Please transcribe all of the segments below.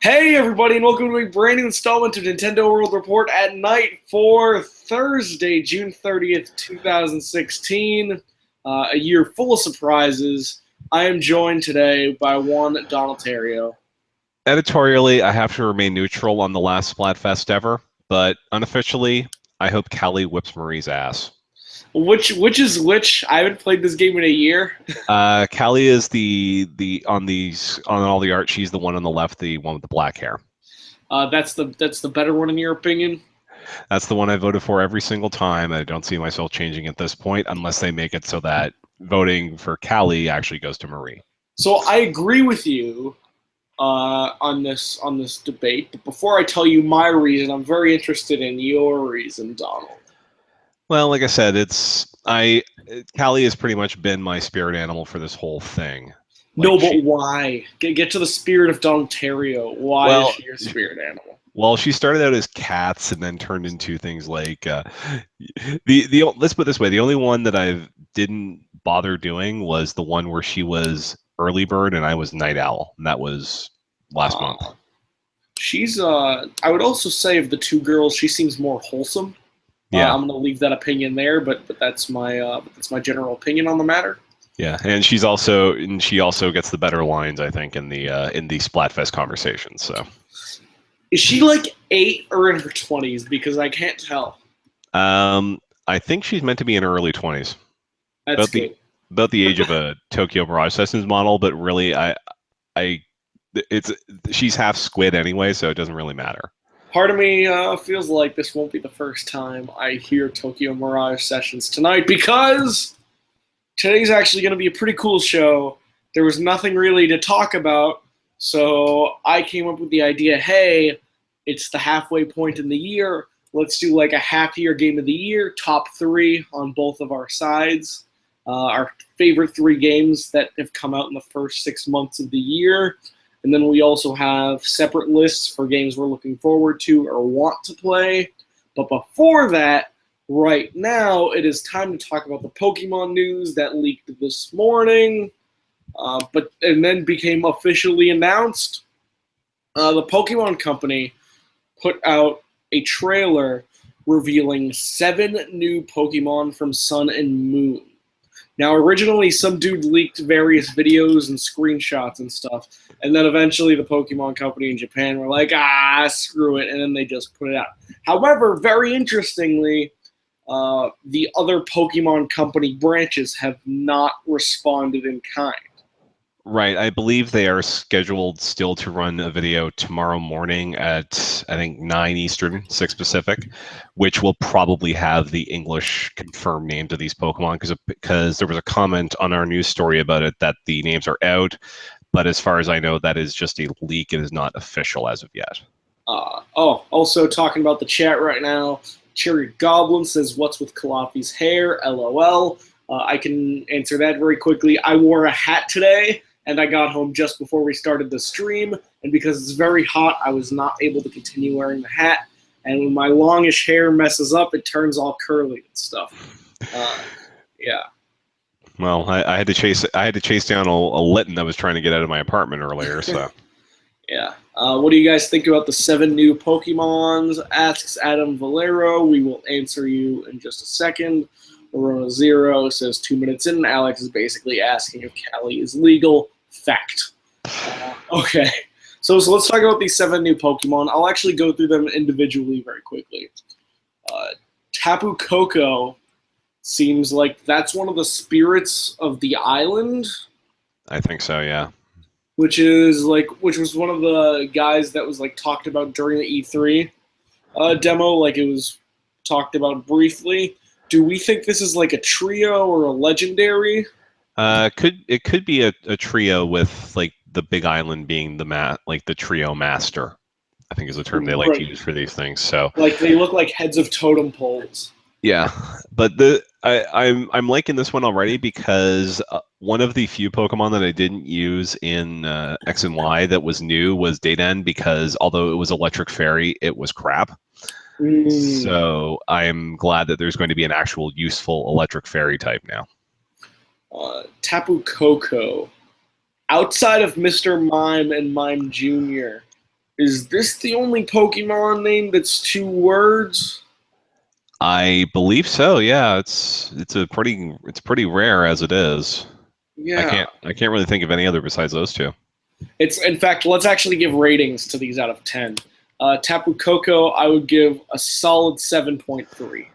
Hey everybody, and welcome to a brand new installment of Nintendo World Report at Night for Thursday, June 30th, 2016. A year full of surprises. I am joined today by one Donald Terrio. Editorially, I have to remain neutral on the last Splatfest ever, but unofficially, I hope Callie whips Marie's ass. Which is which? I haven't played this game in a year. Callie is the on all the art. She's the one on the left, the one with the black hair. That's the better one in your opinion. That's the one I voted for every single time. I don't see myself changing at this point unless they make it so that voting for Callie actually goes to Marie. So I agree with you on this debate, but before I tell you my reason, I'm very interested in your reason, Donald. Well, like I said, Callie has pretty much been my spirit animal for this whole thing. No, but why? Get to the spirit of Donald Terrio. Why is she your spirit animal? Well, she started out as cats and then turned into things like let's put it this way: the only one that I didn't bother doing was the one where she was early bird and I was night owl, and that was last month. She's I would also say of the two girls, she seems more wholesome. Yeah, I'm gonna leave that opinion there, but that's my general opinion on the matter. Yeah, and she also gets the better lines, I think, in the Splatfest conversation. So, is she like 8 or in her 20s? Because I can't tell. I think she's meant to be in her early 20s. That's good. About the age of a Tokyo Mirage Sessions model, but really, she's half squid anyway, so it doesn't really matter. Part of me feels like this won't be the first time I hear Tokyo Mirage Sessions tonight, because today's actually going to be a pretty cool show. There was nothing really to talk about, so I came up with the idea, hey, it's the halfway point in the year. Let's do like a half-year game of the year, top 3 on both of our sides. Our favorite 3 games that have come out in the first 6 months of the year. And then we also have separate lists for games we're looking forward to or want to play. But before that, right now, it is time to talk about the Pokemon news that leaked this morning, and then became officially announced. The Pokemon Company put out a trailer revealing 7 new Pokemon from Sun and Moon. Now, originally, some dude leaked various videos and screenshots and stuff, and then eventually the Pokemon Company in Japan were like, screw it, and then they just put it out. However, very interestingly, the other Pokemon Company branches have not responded in kind. Right. I believe they are scheduled still to run a video tomorrow morning at, I think, 9 Eastern, 6 Pacific, which will probably have the English confirmed names of these Pokemon, because there was a comment on our news story about it that the names are out, but as far as I know, that is just a leak. It is not official as of yet. Also talking about the chat right now, Cherry Goblin says, "What's with Kalafi's hair? LOL." I can answer that very quickly. I wore a hat today, and I got home just before we started the stream, and because it's very hot, I was not able to continue wearing the hat, and when my longish hair messes up, it turns all curly and stuff. Yeah. Well, I had to chase down a Litten that was trying to get out of my apartment earlier, so. Yeah. What do you guys think about the 7 new Pokemons? Asks Adam Valero. We will answer you in just a second. Arona Zero says 2 minutes in. Alex is basically asking if Callie is legal. Fact. Okay. So let's talk about these 7 new Pokemon. I'll actually go through them individually very quickly. Tapu Koko seems like that's one of the spirits of the island. I think so, yeah. Which was one of the guys that was like talked about during the E3 demo. Like, it was talked about briefly. Do we think this is like a trio or a legendary? It could be a trio with like the Big Island being the trio master, I think is the term they like to use for these things. So like they look like heads of totem poles. Yeah, but I'm liking this one already, because one of the few Pokemon that I didn't use in X and Y that was new was Dayden, because although it was Electric Fairy, it was crap. So I'm glad that there's going to be an actual useful Electric Fairy type now. Tapu Koko. Outside of Mr. Mime and Mime Jr., Is this the only Pokemon name that's 2 words? I believe so. Yeah, it's pretty rare as it is. Yeah. I can't really think of any other besides those two. It's in fact, let's actually give ratings to these out of 10. Tapu Koko, I would give a solid 7.3.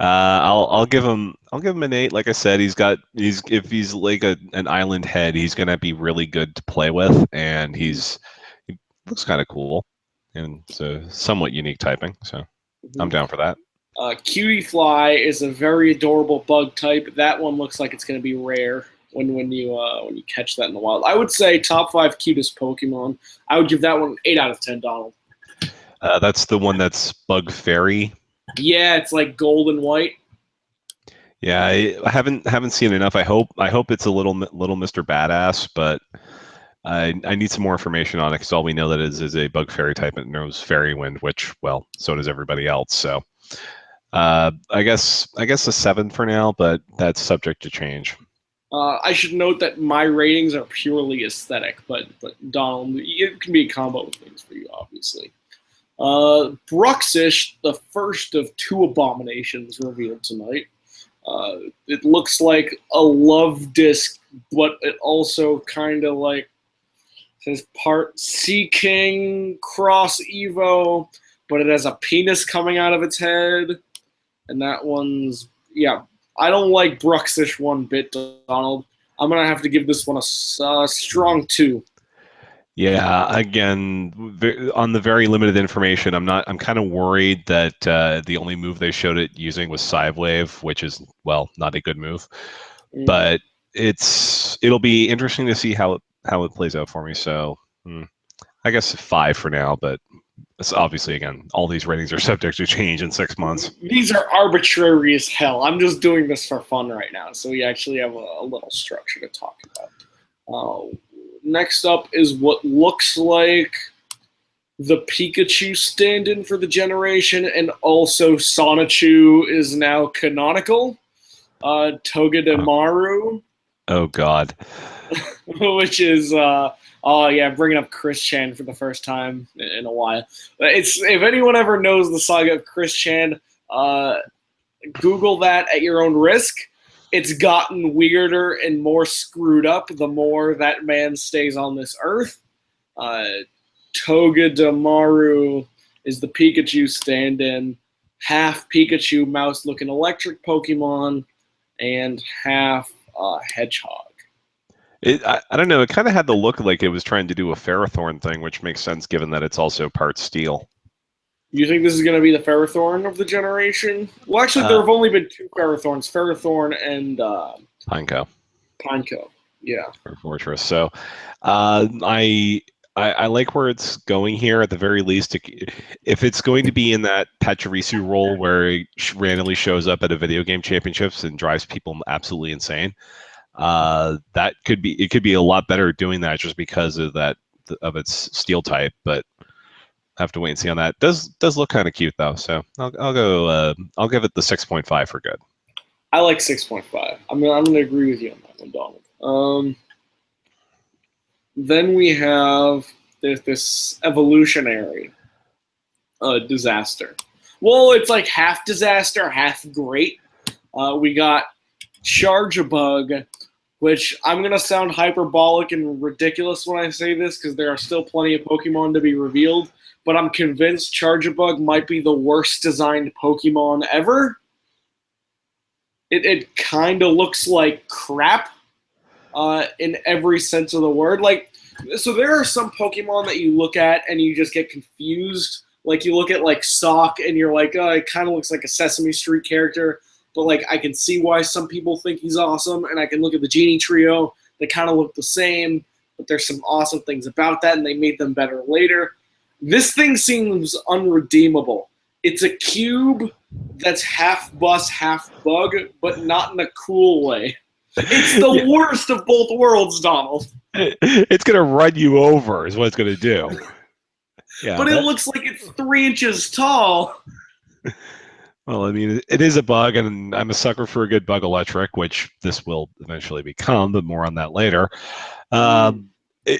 I'll give him an 8. Like I said, he's if he's like an island head, he's gonna be really good to play with, and he looks kind of cool, and so somewhat unique typing. So I'm Mhm. down for that. Cutie Fly is a very adorable bug type. That one looks like it's going to be rare when you catch that in the wild. I would say top 5 cutest Pokemon. I would give that one an 8 out of 10, Donald. That's the one that's Bug Fairy. Yeah, it's like gold and white. Yeah, I haven't seen enough. I hope it's a little Mr. Badass, but I need some more information on it because all we know that is a Bug Fairy type and knows Fairy Wind, which well, so does everybody else. So I guess a 7 for now, but that's subject to change. I should note that my ratings are purely aesthetic, but Donald, it can be a combo of things for you, obviously. Bruxish, the first of 2 abominations revealed tonight. It looks like a love disc, but it also kind of like says part Sea King cross Evo, but it has a penis coming out of its head, and that one's yeah. I don't like Bruxish one bit, Donald. I'm gonna have to give this one a strong 2. Yeah, again, on the very limited information, I'm kind of worried that the only move they showed it using was Scythe Wave, which is well not a good move. Mm. But it'll be interesting to see how it plays out for me. So I guess 5 for now, but it's obviously again all these ratings are subject to change in 6 months. These are arbitrary as hell. I'm just doing this for fun right now, so we actually have a little structure to talk about. Next up is what looks like the Pikachu stand-in for the generation, and also Sonichu is now canonical. Togedemaru, Oh God. which is oh yeah, bringing up Chris Chan for the first time in a while. It's if anyone ever knows the saga of Chris Chan, Google that at your own risk. It's gotten weirder and more screwed up the more that man stays on this earth. Uh, Togedemaru is the Pikachu stand-in, half Pikachu mouse-looking electric Pokemon, and half hedgehog. I don't know. It kind of had the look like it was trying to do a Ferrothorn thing, which makes sense given that it's also part steel. You think this is going to be the Ferrothorn of the generation? Well, actually, there have only been 2 Ferrothorns, Ferrothorn and Pineco. Pineco. Yeah. Or Fortress. So I like where it's going here. At the very least, if it's going to be in that Pachirisu role where it randomly shows up at a video game championships and drives people absolutely insane, that could be a lot better doing that just because of its steel type. But have to wait and see on that. Does look kind of cute though. So I'll give it the 6.5 for good. I like 6.5. I'm gonna agree with you on that one, Donald. Then we have this evolutionary disaster. Well, it's like half disaster, half great. We got Charjabug, which I'm going to sound hyperbolic and ridiculous when I say this because there are still plenty of Pokemon to be revealed, but I'm convinced Charjabug might be the worst designed Pokemon ever. It kind of looks like crap in every sense of the word. Like, so there are some Pokemon that you look at and you just get confused. Like you look at like Sock and you're like, oh, it kind of looks like a Sesame Street character. But like I can see why some people think he's awesome, and I can look at the Genie Trio. They kind of look the same, but there's some awesome things about that, and they made them better later. This thing seems unredeemable. It's a cube that's half bus, half bug, but not in a cool way. It's the worst of both worlds, Donald. It's gonna run you over, is what it's gonna do. Yeah, but it looks like it's 3 inches tall. Well, I mean, it is a bug, and I'm a sucker for a good bug electric, which this will eventually become, but more on that later.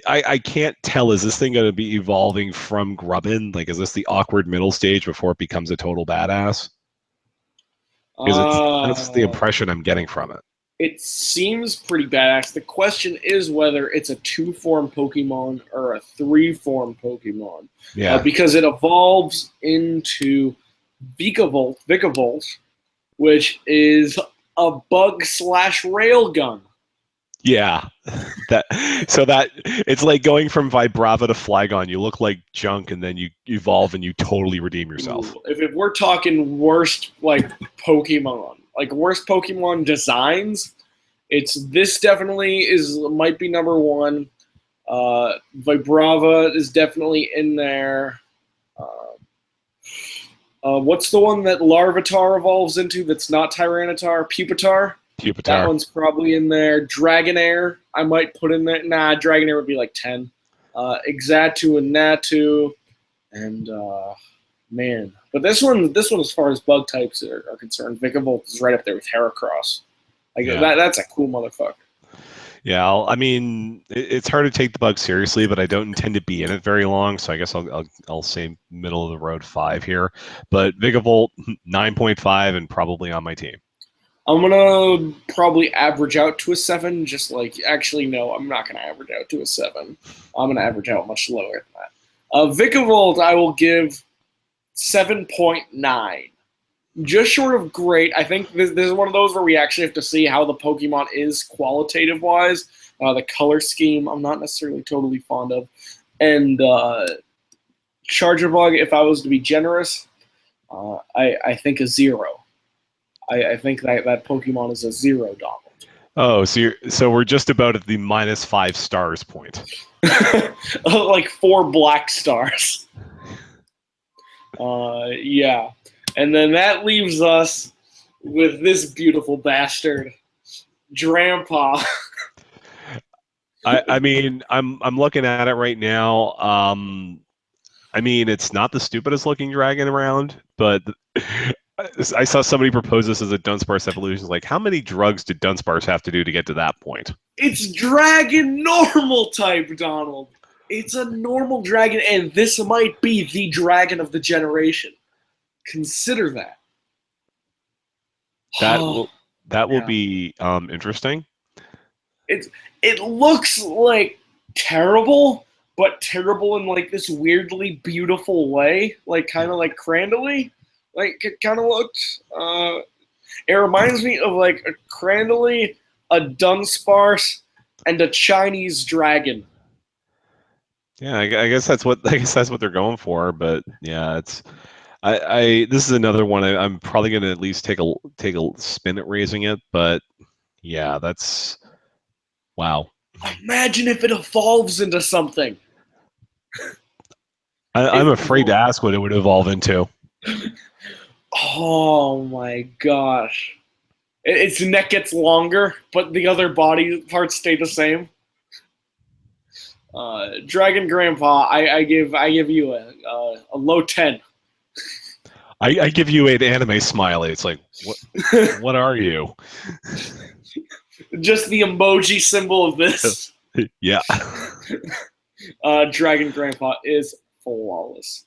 I can't tell. Is this thing going to be evolving from Grubbin? Like, is this the awkward middle stage before it becomes a total badass? Because that's the Uh, impression I'm getting from it. it seems pretty badass. The question is whether it's a 2-form Pokemon or a 3-form Pokemon. Yeah. Because it evolves into Vikavolt, which is a bug slash railgun. Yeah. That it's like going from Vibrava to Flygon. You look like junk, and then you evolve and you totally redeem yourself. Ooh, if we're talking worst like Pokemon, like worst Pokemon designs, it's this definitely might be number one. Vibrava is definitely in there. What's the one that Larvitar evolves into that's not Tyranitar? Pupitar? That Pupitar. one's probably in there. Dragonair, I might put in there. Nah, Dragonair would be like 10. Exatu and Natu. And, man. But this one, as far as bug types are concerned, Vikavolt is right up there with Heracross. Like, Yeah. that's a cool motherfucker. Yeah, I mean, it's hard to take the bug seriously, but I don't intend to be in it very long, so I guess I'll say middle of the road 5 here. But Vigavolt 9.5 and probably on my team. I'm gonna probably average out to a 7. Just like, actually, no, I'm not gonna average out to a 7. I'm gonna average out much lower than that. Vikavolt, I will give 7.9. Just short of great. I think this is one of those where we actually have to see how the Pokemon is qualitative-wise. The color scheme, I'm not necessarily totally fond of. And Charger Bug, if I was to be generous, I think a 0. I think that Pokemon is a 0, Donald. Oh, so we're just about at the -5 stars point. Like 4 black stars. Yeah. And then that leaves us with this beautiful bastard, Drampa. I mean, I'm looking at it right now. I mean, it's not the stupidest looking dragon around, but I saw somebody propose this as a Dunsparce evolution. Like, how many drugs did Dunsparce have to do to get to that point? It's dragon normal type, Donald. It's a normal dragon, and this might be the dragon of the generation. Consider that. That will be interesting. It looks like terrible, but terrible in like this weirdly beautiful way, like kind of like Crandally. Like it kind of looked. It reminds me of like a Crandally, a Dunsparce, and a Chinese dragon. Yeah, I guess that's what they're going for. But yeah, this is another one I'm probably going to at least take a spin at raising it. But yeah, that's wow. Imagine if it evolves into something. I'm afraid to ask what it would evolve into. Oh my gosh. Its neck gets longer, but the other body parts stay the same. Dragon Grandpa, I give you a low 10. I give you an anime smiley. It's like, what are you? Just the emoji symbol of this. Yeah. Dragon Grandpa is flawless.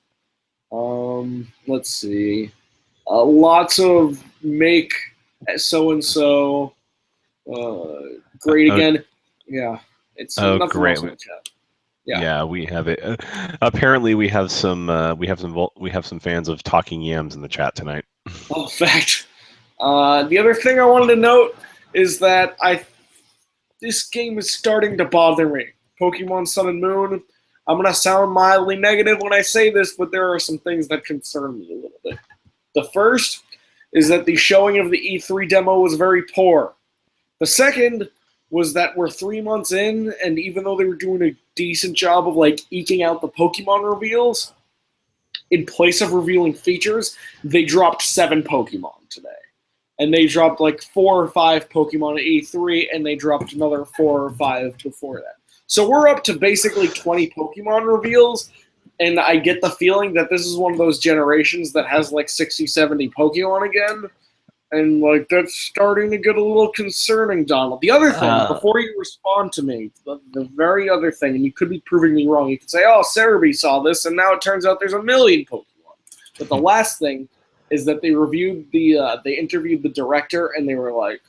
Let's see. Lots of make so-and-so great again. Yeah. It's nothing great. else in the chat. Yeah, we have it. Apparently, we have some fans of Talking Yams in the chat tonight. Oh, fact. The other thing I wanted to note is that this game is starting to bother me. Pokemon Sun and Moon. I'm gonna sound mildly negative when I say this, but there are some things that concern me a little bit. The first is that the showing of the E3 demo was very poor. The second was that we're 3 months in, and even though they were doing a decent job of like eking out the Pokemon reveals, in place of revealing features, they dropped 7 Pokemon today. And they dropped like 4 or 5 Pokemon at E3, and they dropped another 4 or 5 before that. So we're up to basically 20 Pokemon reveals, and I get the feeling that this is one of those generations that has like 60, 70 Pokemon again. And, like, that's starting to get a little concerning, Donald. The other thing, Uh, before you respond to me, the very other thing, and you could be proving me wrong, you could say, oh, Cerebi saw this, and now it turns out there's a million Pokemon. But the last thing is that they interviewed the director, and they were like,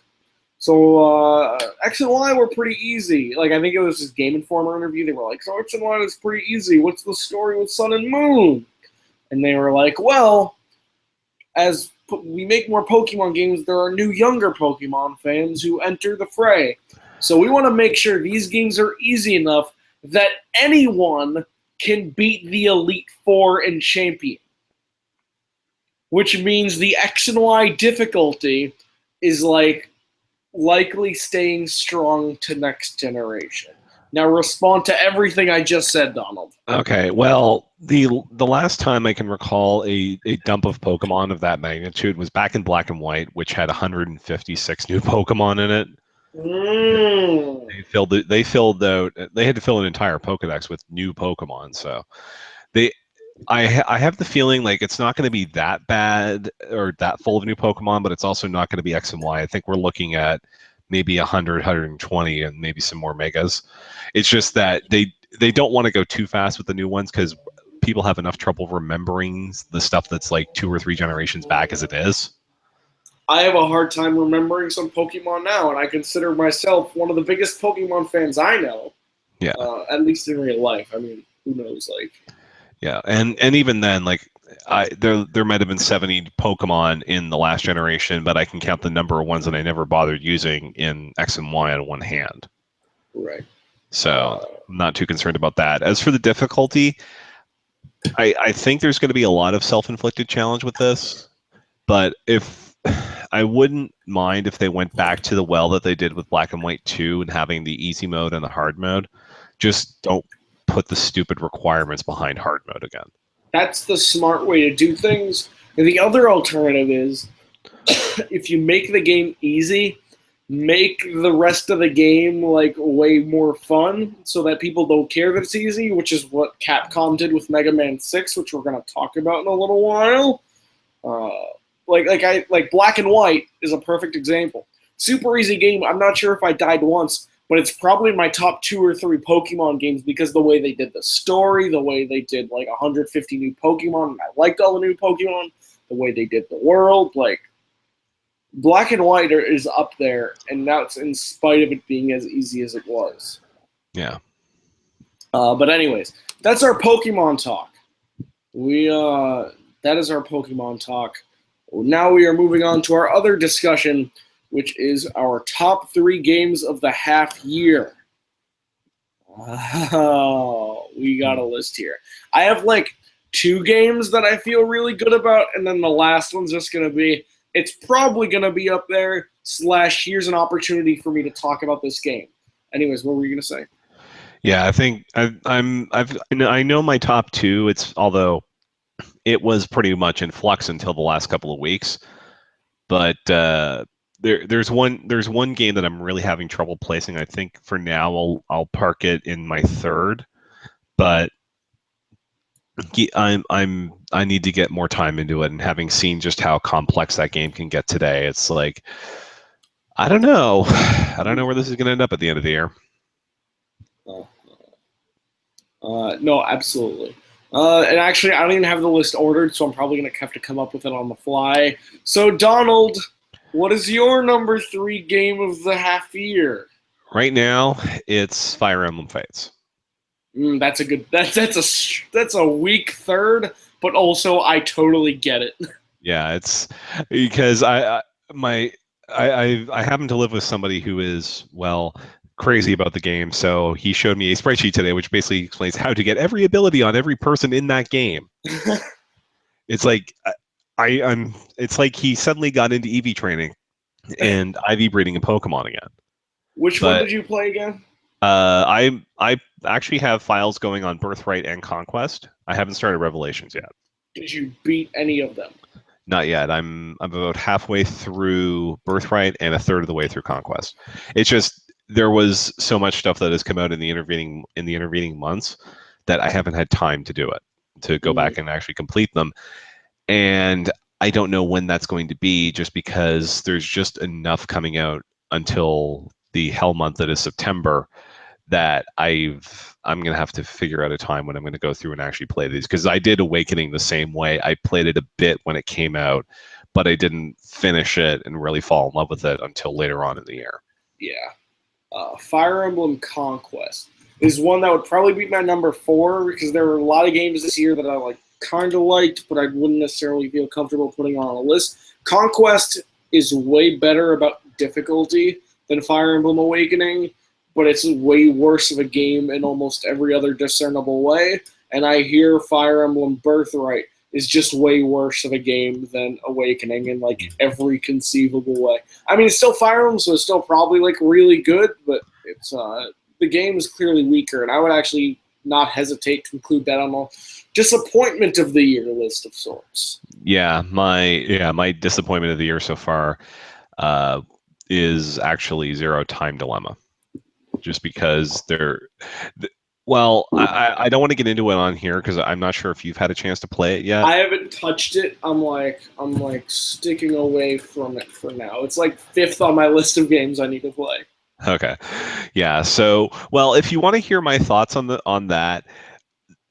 so X and Y were pretty easy. Like, I think it was this Game Informer interview. They were like, so X and Y is pretty easy. What's the story with Sun and Moon? And they were like, well, as we make more Pokemon games, there are new younger Pokemon fans who enter the fray. So we want to make sure these games are easy enough that anyone can beat the Elite Four and Champion. Which means the X and Y difficulty is like likely staying strong to next generation. Now respond to everything I just said, Donald. Okay, well, the last time I can recall a dump of Pokemon of that magnitude was back in Black and White, which had 156 new Pokemon in it. They filled out. They had to fill an entire Pokedex with new Pokemon. So I have the feeling like it's not going to be that bad or that full of new Pokemon, but it's also not going to be X and Y. I think we're looking at maybe 100, 120, and maybe some more megas. It's just that they don't want to go too fast with the new ones because people have enough trouble remembering the stuff that's like 2 or 3 generations back as it is. I have a hard time remembering some Pokemon now, and I consider myself one of the biggest Pokemon fans I know. Yeah. At least in real life. I mean, who knows? Like. Yeah, and even then, like, there might have been 70 Pokemon in the last generation, but I can count the number of ones that I never bothered using in X and Y on one hand. Right. So I'm not too concerned about that. As for the difficulty, I think there's going to be a lot of self-inflicted challenge with this, but if I wouldn't mind if they went back to the well that they did with Black and White 2 and having the easy mode and the hard mode. Just don't put the stupid requirements behind hard mode again. That's the smart way to do things. And the other alternative is if you make the game easy, make the rest of the game like way more fun so that people don't care that it's easy, which is what Capcom did with Mega Man 6, which we're going to talk about in a little while. Like Black and White is a perfect example. Super easy game. I'm not sure if I died once, but it's probably my top 2 or 3 Pokemon games because the way they did the story, the way they did like 150 new Pokemon, and I liked all the new Pokemon, the way they did the world, like Black and White is up there, and that's in spite of it being as easy as it was. Yeah. But anyways, that's our Pokemon talk. That is our Pokemon talk. Now we are moving on to our other discussion, which is our top 3 games of the half year. Oh, we got a list here. I have like 2 games that I feel really good about, and then the last one's just going to be, it's probably going to be up there, / here's an opportunity for me to talk about this game. Anyways, what were you going to say? Yeah, I think I know my top 2. Although it was pretty much in flux until the last couple of weeks, but there's one game that I'm really having trouble placing. I think for now I'll park it in my 3rd, but I need to get more time into it, and having seen just how complex that game can get today, it's like I don't know where this is going to end up at the end of the year. No, absolutely. And actually, I don't even have the list ordered, so I'm probably going to have to come up with it on the fly. So, Donald, what is your number 3 game of the half year? Right now, it's Fire Emblem Fates. That's a good. That's a weak 3rd, but also I totally get it. Yeah, it's because I happen to live with somebody who is crazy about the game. So he showed me a spreadsheet today, which basically explains how to get every ability on every person in that game. It's like It's like he suddenly got into EV training and IV breeding in Pokemon again. Which one did you play again? I actually have files going on Birthright and Conquest. I haven't started Revelations yet. Did you beat any of them? Not yet. I'm about halfway through Birthright and a third of the way through Conquest. It's just there was so much stuff that has come out in the intervening months that I haven't had time to do it, to go back and actually complete them. And I don't know when that's going to be, just because there's just enough coming out until the hell month that is September that I'm gonna have to figure out a time when I'm gonna go through and actually play these, because I did Awakening the same way. I played it a bit when it came out, but I didn't finish it and really fall in love with it until later on in the year. Yeah. Fire Emblem Conquest is one that would probably be my number 4, because there were a lot of games this year that I like kind of liked, but I wouldn't necessarily feel comfortable putting on a list. Conquest is way better about difficulty than Fire Emblem Awakening, but it's way worse of a game in almost every other discernible way. And I hear Fire Emblem Birthright is just way worse of a game than Awakening in like every conceivable way. I mean, it's still Fire Emblem, so it's still probably like really good, but it's the game is clearly weaker, and I would actually not hesitate to include that on the disappointment of the year list of sorts. Yeah, my disappointment of the year so far is actually Zero Time Dilemma, just because I don't want to get into it on here because I'm not sure if you've had a chance to play it yet. I haven't touched it. I'm like sticking away from it for now. It's like 5th on my list of games I need to play. Okay. Yeah. So, well, if you want to hear my thoughts on that,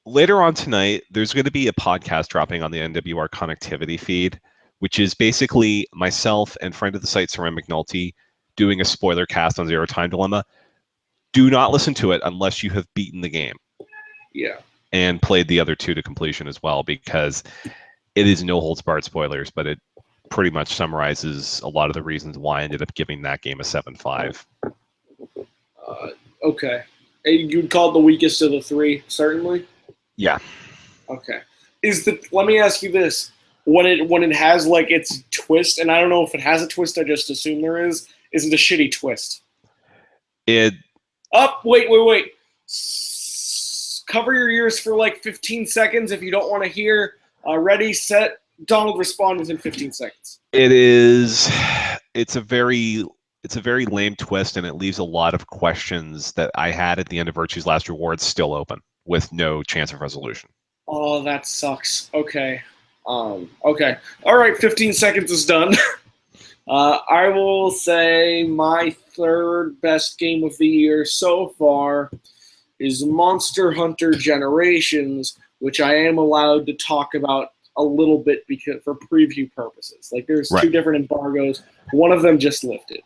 later on tonight, there's going to be a podcast dropping on the NWR Connectivity feed, which is basically myself and friend of the site, Saran McNulty, doing a spoiler cast on Zero Time Dilemma. Do not listen to it unless you have beaten the game. Yeah. And played the other 2 to completion as well, because it is no holds barred spoilers, but it pretty much summarizes a lot of the reasons why I ended up giving that game a 7.5. Okay. You'd call it the weakest of the 3, certainly? Yeah. Okay. Let me ask you this. When it has like its twist, and I don't know if it has a twist, I just assume there is it a shitty twist? Wait. Cover your ears for like 15 seconds if you don't want to hear. Ready, set, Donald, respond within 15 seconds. It's a very lame twist, and it leaves a lot of questions that I had at the end of Virtue's Last Reward still open with no chance of resolution. Oh, that sucks. Okay. Okay. All right, 15 seconds is done. I will say my 3rd best game of the year so far is Monster Hunter Generations, which I am allowed to talk about a little bit because for preview purposes. Like there's 2 different embargoes. One of them just lifted.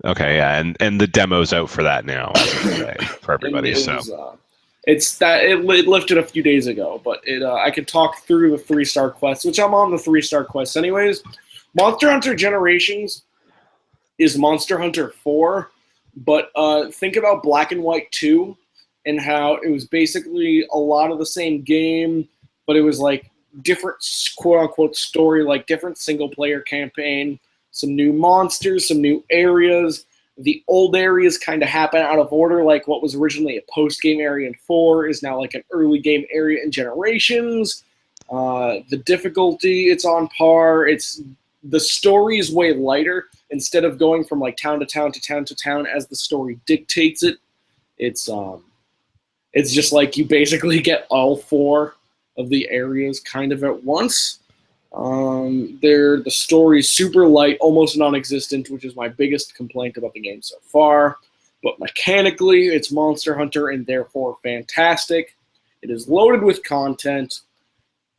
Okay, yeah, and the demo's out for that now, for everybody. It lifted a few days ago, but I can talk through the 3-star quests, which I'm on the 3-star quests anyways. Monster Hunter Generations is Monster Hunter 4, but think about Black and White 2 and how it was basically a lot of the same game, but it was like different quote-unquote story, like different single-player campaign, some new monsters, some new areas. The old areas kind of happen out of order, like what was originally a post-game area in 4 is now like an early game area in Generations. The difficulty, it's on par. The story is way lighter. Instead of going from like town to town to town to town as the story dictates it, it's just like you basically get all 4 of the areas kind of at once. The story is super light, almost non-existent, which is my biggest complaint about the game so far. But mechanically, it's Monster Hunter and therefore fantastic. It is loaded with content,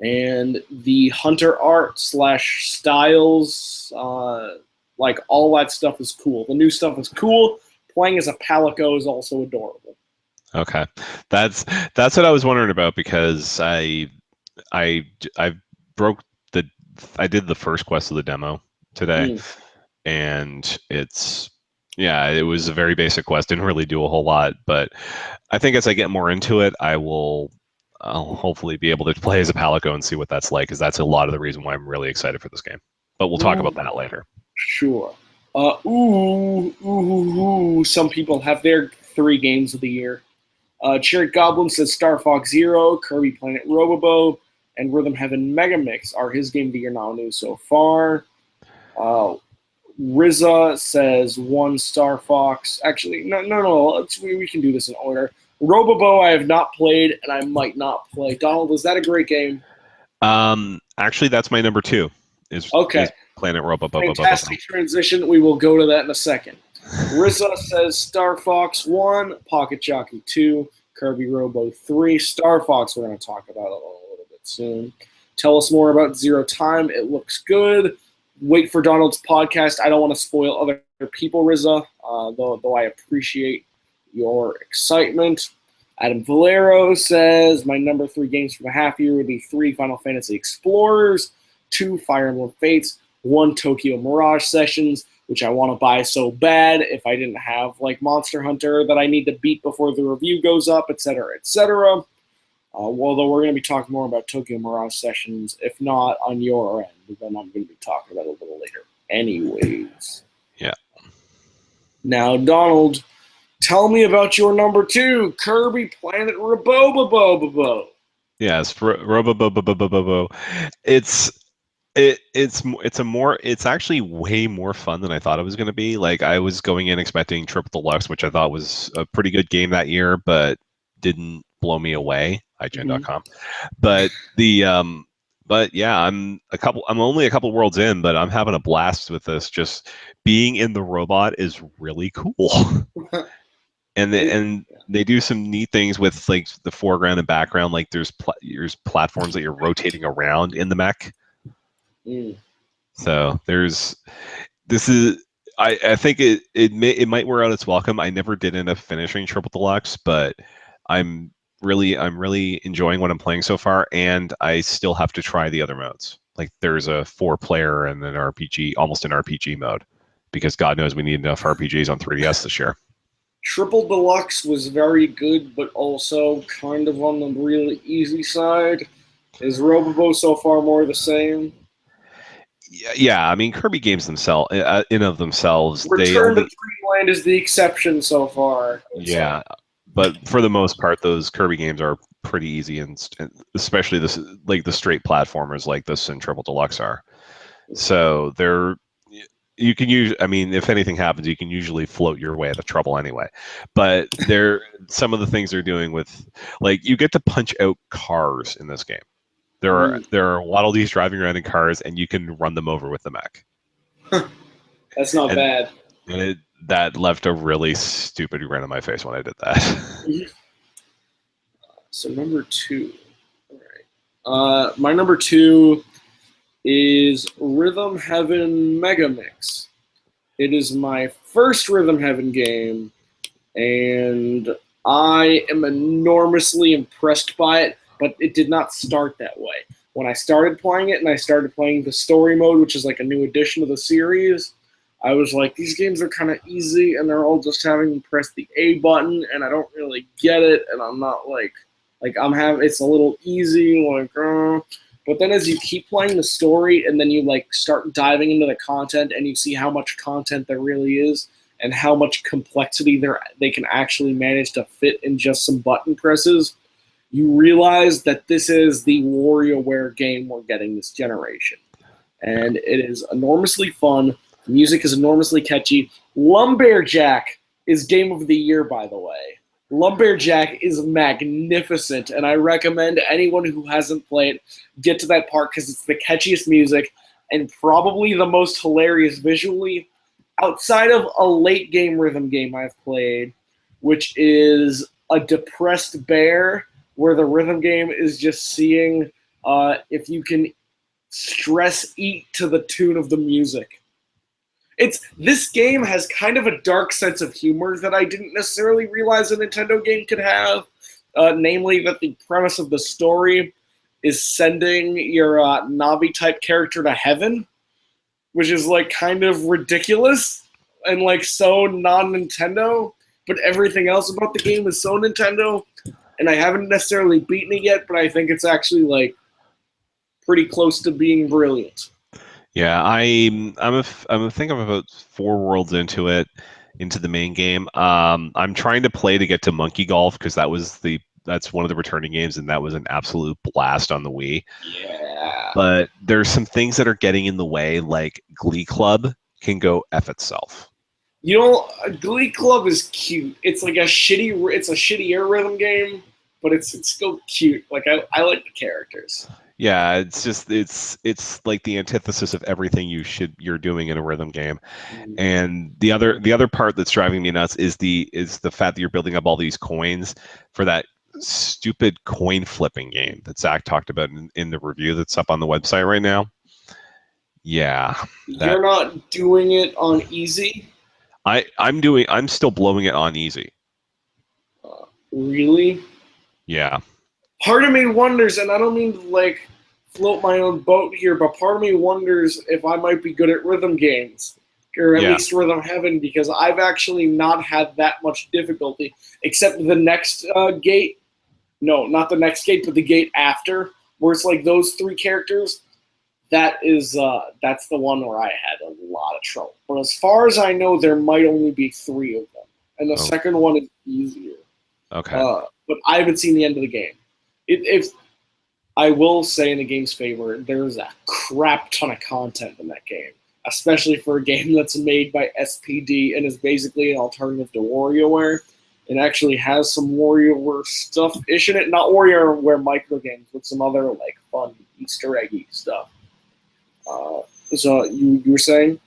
and the Hunter art / styles, like all that stuff is cool. The new stuff is cool. Playing as a Palico is also adorable. Okay, that's what I was wondering about, because I did the first quest of the demo today, and it was a very basic quest. Didn't really do a whole lot, but I think as I get more into it, I'll hopefully be able to play as a Palico and see what that's like, because that's a lot of the reason why I'm really excited for this game. But we'll talk about that later. Sure. Some people have their 3 games of the year. Cherry Goblin says Star Fox Zero, Kirby Planet Robobo, and Rhythm Heaven Megamix are his Game of the Year nominees so far. Riza says 1 Star Fox. Actually, no. We can do this in order. Robobo I have not played, and I might not play. Donald, is that a great game? Actually, that's my number 2. is Okay. Planet Fantastic transition. We will go to that in a second. Rizza says Star Fox 1, Pocket Jockey 2, Kirby Robo 3. Star Fox we're going to talk about a little bit soon. Tell us more about Zero Time. It looks good. Wait for Donald's podcast. I don't want to spoil other people, Rizza, though I appreciate your excitement. Adam Valero says, my number 3 games for the half year would be 3 Final Fantasy Explorers, 2 Fire Emblem Fates, 1 Tokyo Mirage Sessions, which I want to buy so bad if I didn't have like Monster Hunter that I need to beat before the review goes up, etc., etc. Although we're going to be talking more about Tokyo Mirage Sessions, if not on your end, then I'm going to be talking about it a little later. Anyways. Yeah. Now, Donald, tell me about your number 2, Kirby Planet Robobobobobo. Yes, Robobobobobobo. It's actually way more fun than I thought it was going to be. Like, I was going in expecting Triple Deluxe, which I thought was a pretty good game that year, but didn't blow me away. iGen.com. But yeah, I'm only a couple worlds in, but I'm having a blast with this. Just being in the robot is really cool. And they do some neat things with like the foreground and background. Like there's platforms that you're rotating around in the mech. So I think it might wear out its welcome. I never did end up finishing Triple Deluxe, but I'm really enjoying what I'm playing so far, and I still have to try the other modes. Like there's a 4-player and an RPG, almost an RPG mode, because God knows we need enough RPGs on 3DS this year. Triple Deluxe was very good, but also kind of on the really easy side. Is Robobo so far more the same? Yeah, I mean Kirby games themselves, in of themselves, Return to Dreamland is the exception so far. Yeah, but for the most part, those Kirby games are pretty easy, and especially the straight platformers like this and Triple Deluxe are. So you can use. I mean, if anything happens, you can usually float your way out of trouble anyway. But some of the things they're doing with, like, you get to punch out cars in this game. There are Waddle Dees driving around in cars, and you can run them over with the mech. That's not bad. And that left a really stupid grin on my face when I did that. So number 2. All right. My number 2 is Rhythm Heaven Mega Mix. It is my first Rhythm Heaven game, and I am enormously impressed by it, but it did not start that way. When I started playing it and I started playing the story mode, which is like a new addition of the series, I was like, these games are kind of easy, and they're all just having me press the A button, and I don't really get it, and I'm not it's a little easy, But then as you keep playing the story, and then you like start diving into the content, and you see how much content there really is, and how much complexity they can actually manage to fit in just some button presses, you realize that this is the WarioWare game we're getting this generation. And it is enormously fun. The music is enormously catchy. Lumberjack is Game of the Year, by the way. Lumberjack is magnificent, and I recommend anyone who hasn't played get to that part because it's the catchiest music and probably the most hilarious visually outside of a late game rhythm game I've played, which is a depressed bear where the rhythm game is just seeing if you can stress eat to the tune of the music. This game has kind of a dark sense of humor that I didn't necessarily realize a Nintendo game could have, namely that the premise of the story is sending your Navi-type character to heaven, which is like kind of ridiculous and like so non-Nintendo, but everything else about the game is so Nintendo, and I haven't necessarily beaten it yet, but I think it's actually like pretty close to being brilliant. Yeah, I'm about 4 worlds into the main game. I'm trying to play to get to Monkey Golf because that's one of the returning games, and that was an absolute blast on the Wii. Yeah. But there's some things that are getting in the way, like Glee Club can go F itself. You know, Glee Club is cute. It's like it's a shittier rhythm game, but it's still cute. Like I like the characters. Yeah, it's just it's like the antithesis of everything you're doing in a rhythm game. Mm. And the other part that's driving me nuts is the fact that you're building up all these coins for that stupid coin flipping game that Zach talked about in the review that's up on the website right now. Yeah, that You're not doing it on easy? I'm still blowing it on easy. Really? Yeah. Part of me wonders, and I don't mean to like float my own boat here, but part of me wonders if I might be good at rhythm games, or at Yeah. least rhythm heaven, because I've actually not had that much difficulty, except the next gate. No, not the next gate, but the gate after, where it's like those three characters. That's the one where I had a lot of trouble. But as far as I know, there might only be three of them, and the Oh, second one is easier. okay. But I haven't seen the end of the game. If I will say in the game's favor, there's a crap ton of content in that game, especially for a game that's made by SPD and is basically an alternative to WarioWare. It actually has some WarioWare stuff-ish in it, not WarioWare microgames, but some other like fun Easter eggy stuff. So you were saying?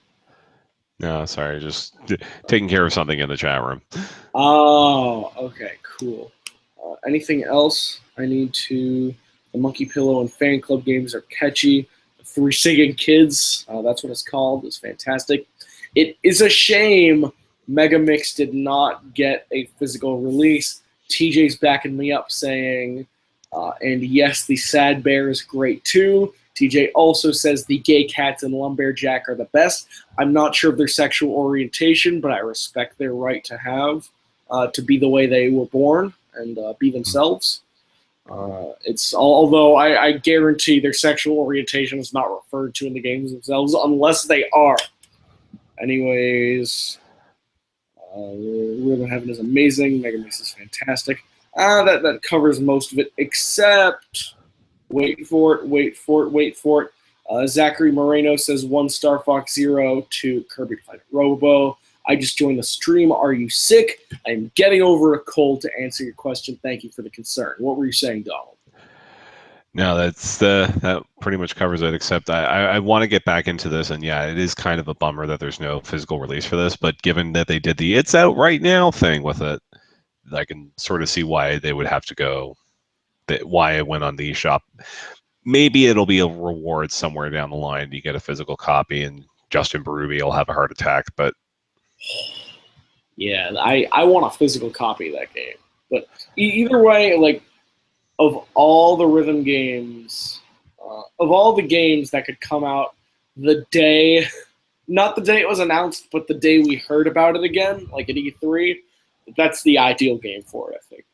No, sorry, just taking care of something in the chat room. Oh, okay, cool. Anything else I need to? The Monkey Pillow and Fan Club games are catchy. The Three Singing Kids, that's what it's called, is fantastic. It is a shame Megamix did not get a physical release. TJ's backing me up saying, and yes, the Sad Bear is great too. TJ also says the Gay Cats and Lumberjack are the best. I'm not sure of their sexual orientation, but I respect their right to have to be the way they were born and be themselves. It's although I guarantee their sexual orientation is not referred to in the games themselves unless they are. Anyways, Rhythm Heaven is amazing. Mega Mix is fantastic. That covers most of it, except wait for it. Zachary Moreno says 1 Star Fox 0 to Kirby Planet Robo. I just joined the stream. Are you sick? I'm getting over a cold to answer your question. Thank you for the concern. What were you saying, Donald? No, that pretty much covers it. Except I want to get back into this, and yeah, it is kind of a bummer that there's no physical release for this. But given that they did the "it's out right now" thing with it, I can sort of see why they would have to go. Why it went on the eShop. Maybe it'll be a reward somewhere down the line. You get a physical copy, and Justin Berube will have a heart attack. But Yeah, I want a physical copy of that game. But either way, like, of all the rhythm games, of all the games that could come out the day, not the day it was announced, but the day we heard about it again, like at E3, that's the ideal game for it, I think.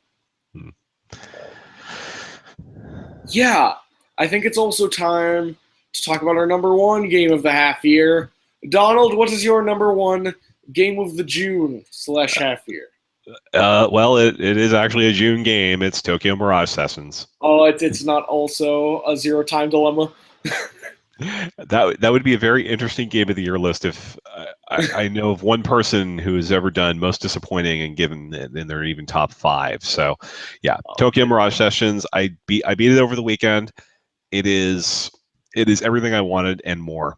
Yeah, I think it's also time to talk about our number one game of the half year. Donald, what is your number one game of the June / half year? Well, it is actually a June game. It's Tokyo Mirage Sessions. Oh, it's not also a Zero Time Dilemma. That would be a very interesting game of the year list if I know of one person who has ever done most disappointing and given in their even top 5. So, yeah, Tokyo Mirage Sessions. I beat it over the weekend. It is everything I wanted and more.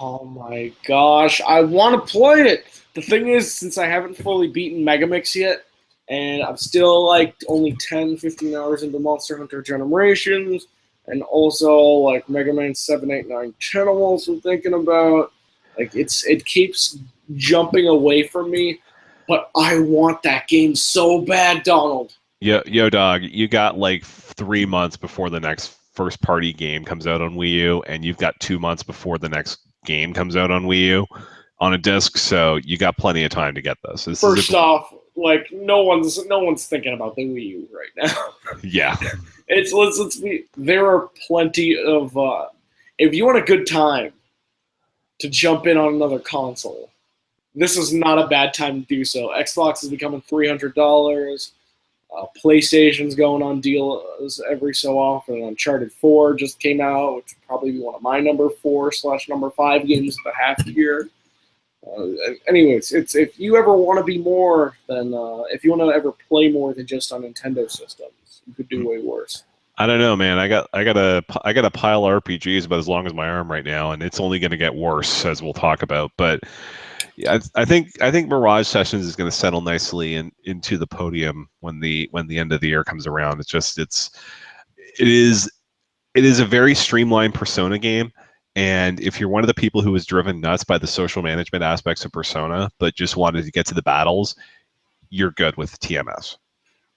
Oh my gosh, I want to play it. The thing is, since I haven't fully beaten Megamix yet, and I'm still like only 10, 15 hours into Monster Hunter Generations, and also like Mega Man 7, 8, 9, 10 I'm also thinking about. Like it keeps jumping away from me, but I want that game so bad, Donald. Yo, dog, you got like 3 months before the next first party game comes out on Wii U, and you've got 2 months before the next game comes out on Wii U on a disc, so you got plenty of time to get this. First off, like no one's thinking about the Wii U right now. Yeah. Let's be. There are plenty of. If you want a good time to jump in on another console, this is not a bad time to do so. Xbox is becoming $300. PlayStation's going on deals every so often. Uncharted 4 just came out, which would probably be one of my number 4 / number 5 games of the half year. Anyways, it's if you ever want to be more than if you want to ever play more than just on Nintendo systems, you could do way worse. I don't know, man. I got a pile of RPGs about as long as my arm right now, and it's only going to get worse as we'll talk about. But yeah, I think Mirage Sessions is going to settle nicely into the podium when the end of the year comes around. It is it is a very streamlined Persona game. And if you're one of the people who was driven nuts by the social management aspects of Persona, but just wanted to get to the battles, you're good with TMS.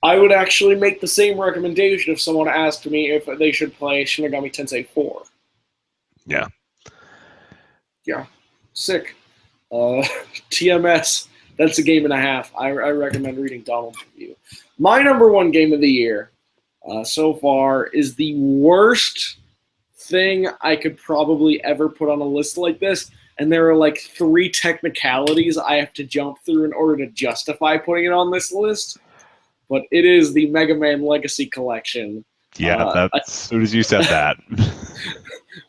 I would actually make the same recommendation if someone asked me if they should play Shin Megami Tensei 4. Yeah. Yeah, sick. Uh, TMS, that's a game and a half. I recommend reading Donald's review. My number one game of the year so far is the worst thing I could probably ever put on a list like this. And there are like three technicalities I have to jump through in order to justify putting it on this list. But it is the Mega Man Legacy Collection. Yeah, that's as soon as you said that.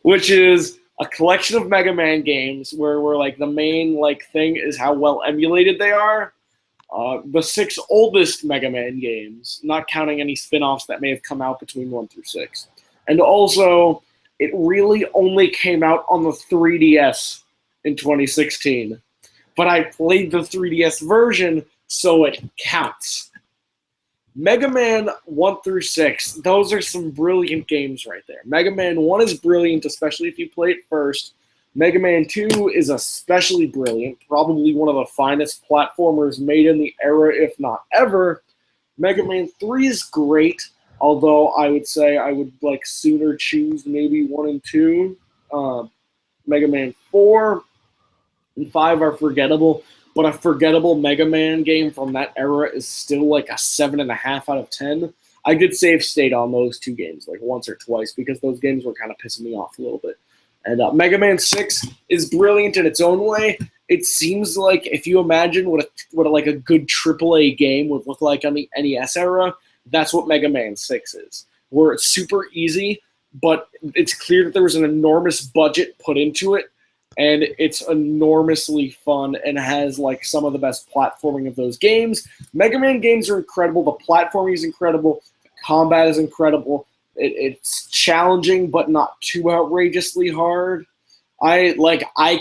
Which is a collection of Mega Man games where like the main like thing is how well emulated they are. The 6 oldest Mega Man games, not counting any spin-offs that may have come out between 1 through 6. And also, it really only came out on the 3DS in 2016. But I played the 3DS version, so it counts. Mega Man 1 through 6, those are some brilliant games right there. Mega Man 1 is brilliant, especially if you play it first. Mega Man 2 is especially brilliant, probably one of the finest platformers made in the era, if not ever. Mega Man 3 is great, although I would say I would like sooner choose maybe 1 and 2. Mega Man 4 and 5 are forgettable, but a forgettable Mega Man game from that era is still like a 7.5 out of 10. I did save state on those two games like once or twice because those games were kind of pissing me off a little bit. And Mega Man 6 is brilliant in its own way. It seems like if you imagine what like a good AAA game would look like on the NES era, that's what Mega Man 6 is. Where it's super easy, but it's clear that there was an enormous budget put into it, and it's enormously fun and has like some of the best platforming of those games. Mega Man games are incredible. The platforming is incredible. The combat is incredible. It's challenging, but not too outrageously hard. I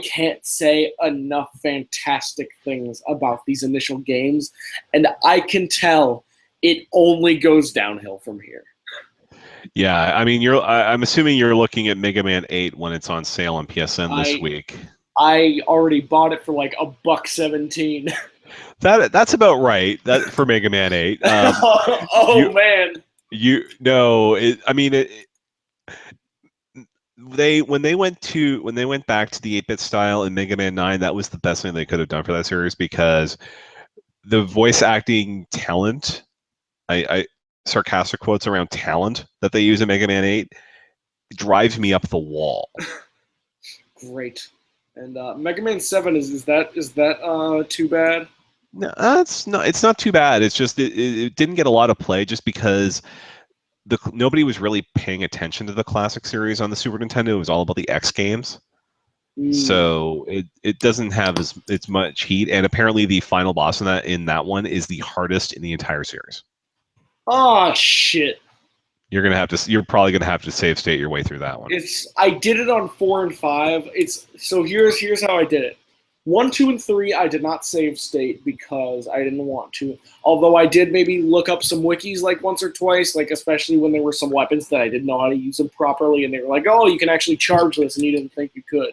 can't say enough fantastic things about these initial games, and I can tell it only goes downhill from here. Yeah, I mean, I'm assuming you're looking at Mega Man 8 when it's on sale on PSN this week. I already bought it for like $1.17. That's about right. That for Mega Man 8. Man. When they went back to the 8-bit style in Mega Man 9, that was the best thing they could have done for that series because the voice acting talent, I sarcastic quotes around talent that they use in Mega Man 8 drives me up the wall. Great. And Mega Man 7 is that too bad? No, it's not too bad. It's just it didn't get a lot of play just because nobody was really paying attention to the classic series on the Super Nintendo. It was all about the X games. So it doesn't have as much heat, and apparently the final boss in that one is the hardest in the entire series. Oh shit! You're probably gonna have to save state your way through that one. I did it on 4 and 5. Here's how I did it. 1, 2, and 3, I did not save state because I didn't want to. Although I did maybe look up some wikis like once or twice, like especially when there were some weapons that I didn't know how to use them properly, and they were like, "Oh, you can actually charge this," and you didn't think you could.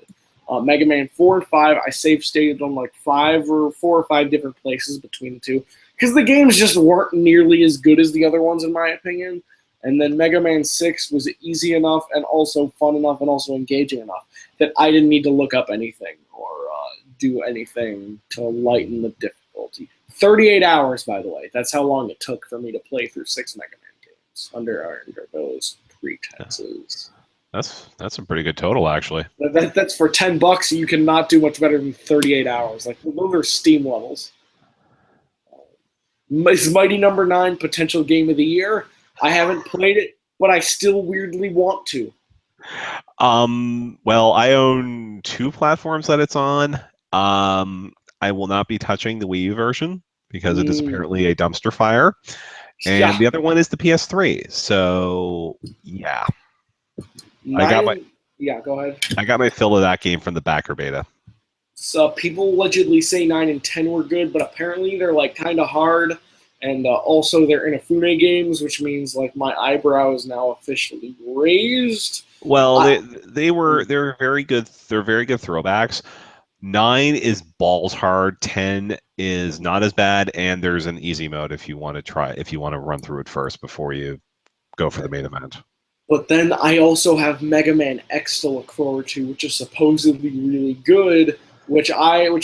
Mega Man 4 and 5, I save stated on like 4 or 5 different places between the two because the games just weren't nearly as good as the other ones in my opinion. And then Mega Man 6 was easy enough and also fun enough and also engaging enough that I didn't need to look up anything or do anything to lighten the difficulty. 38 hours, by the way. That's how long it took for me to play through 6 Mega Man games under those pretenses. That's a pretty good total, actually. That's for $10. You cannot do much better than 38 hours. Like those are Steam levels. Is Mighty Number 9 potential game of the year? I haven't played it, but I still weirdly want to. Well, I own 2 platforms that it's on. I will not be touching the Wii U version because it is apparently a dumpster fire. and the other one is the PS3. So yeah, Yeah, go ahead. I got my fill of that game from the backer beta. So people allegedly say 9 and 10 were good, but apparently they're like kind of hard, and also they're Inafune games, which means like my eyebrow is now officially raised. Well, they're very good. They're very good throwbacks. 9 is balls hard. 10 is not as bad, and there's an easy mode if you want to run through it first before you go for the main event. But then I also have Mega Man X to look forward to, which is supposedly really good. Which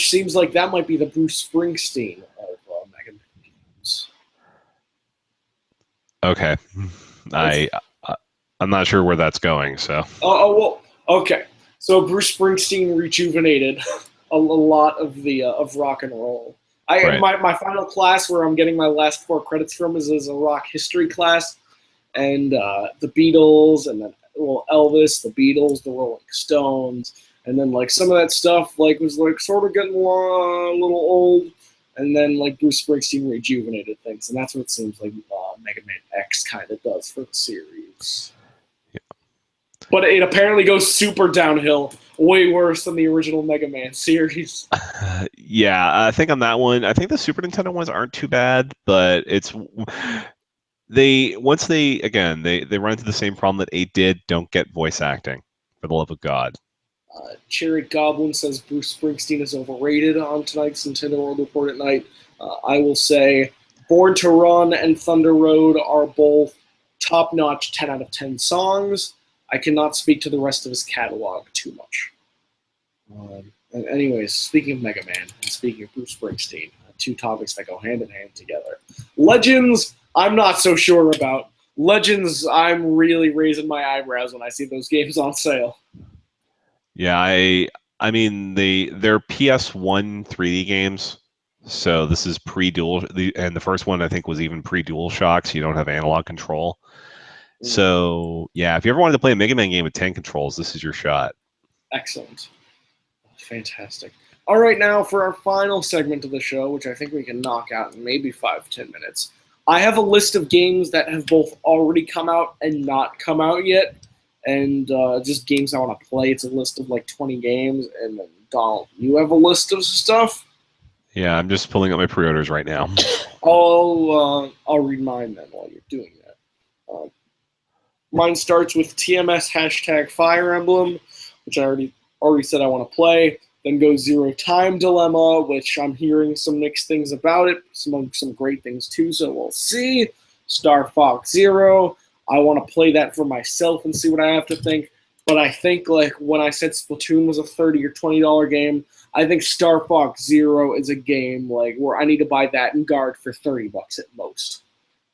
seems like that might be the Bruce Springsteen of Mega Man games. Okay, I'm not sure where that's going. So. Well, okay. So Bruce Springsteen rejuvenated a lot of the of rock and roll. Right. My final class where I'm getting my last 4 credits from is a rock history class, and the Beatles, and then Elvis, the Beatles, the Rolling Stones. And then like some of that stuff like was like sort of getting a little old, and then like Bruce Springsteen rejuvenated things, and that's what it seems like Mega Man X kind of does for the series. Yeah. But it apparently goes super downhill, way worse than the original Mega Man series. Yeah, I think on that one, I think the Super Nintendo ones aren't too bad, but they run into the same problem that 8 did. Don't get voice acting, for the love of God. Cherry Goblin says Bruce Springsteen is overrated on tonight's Nintendo World Report at night. I will say Born to Run and Thunder Road are both top-notch 10 out of 10 songs. I cannot speak to the rest of his catalog too much. And anyways, speaking of Mega Man and speaking of Bruce Springsteen, 2 topics that go hand in hand together. Legends, I'm not so sure about. Legends, I'm really raising my eyebrows when I see those games on sale. Yeah, I mean they're PS1 3D games, so this is pre-dual, and the first one I think was even pre-Dual Shock, so you don't have analog control. So yeah, if you ever wanted to play a Mega Man game with 10 controls, this is your shot. Excellent. Fantastic. All right, now for our final segment of the show, which I think we can knock out in maybe 5-10 minutes. I have a list of games that have both already come out and not come out yet, and just games I want to play. It's a list of like 20 games, and then Donald, you have a list of stuff? Yeah, I'm just pulling up my pre-orders right now. I'll read mine then while you're doing that. Mine starts with TMS # Fire Emblem, which I already said I want to play. Then goes Zero Time Dilemma, which I'm hearing some mixed things about it, some great things too, so we'll see. Star Fox Zero, I want to play that for myself and see what I have to think. But I think like when I said Splatoon was a $30 or $20 game, I think Star Fox Zero is a game like where I need to buy that and guard for $30 at most.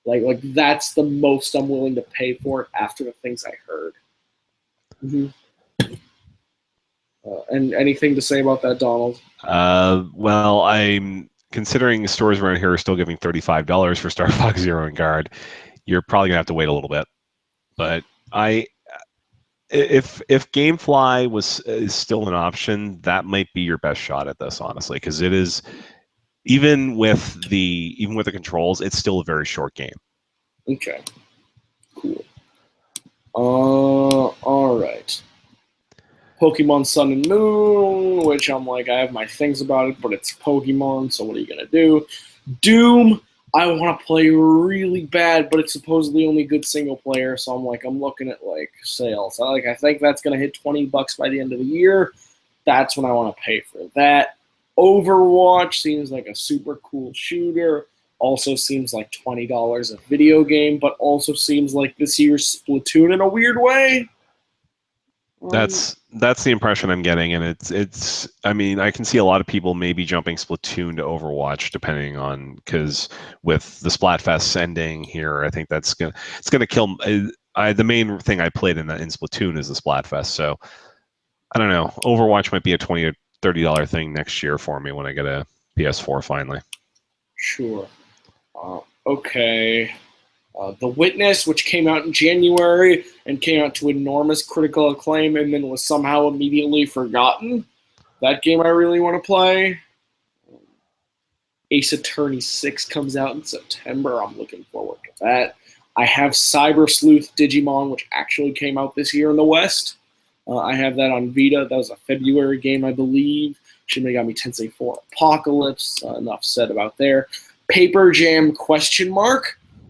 Like that's the most I'm willing to pay for it after the things I heard. Mm-hmm. And anything to say about that, Donald? Well, I'm considering stores around here are still giving $35 for Star Fox Zero and Guard. You're probably gonna have to wait a little bit, but if GameFly is still an option, that might be your best shot at this, honestly, because it is even with the controls, it's still a very short game. Okay, cool. All right. Pokemon Sun and Moon, which I'm like, I have my things about it, but it's Pokemon, so what are you gonna do? Doom, I want to play really bad, but it's supposedly only good single player, so I'm looking at like sales. I think that's gonna hit $20 by the end of the year. That's when I want to pay for that. Overwatch seems like a super cool shooter. Also seems like $20 a video game, but also seems like this year's Splatoon in a weird way. That's the impression I'm getting, and it's. I mean, I can see a lot of people maybe jumping Splatoon to Overwatch, depending on because with the Splatfest ending here, I think it's gonna kill. The main thing I played in Splatoon is the Splatfest, so I don't know. Overwatch might be a $20 or $30 thing next year for me when I get a PS4 finally. Sure. Okay. The Witness, which came out in January and came out to enormous critical acclaim and then was somehow immediately forgotten. That game I really want to play. Ace Attorney 6 comes out in September. I'm looking forward to that. I have Cyber Sleuth Digimon, which actually came out this year in the West. I have that on Vita. That was a February game, I believe. Shin Megami Tensei 4 Apocalypse. Enough said about there. Paper Jam ?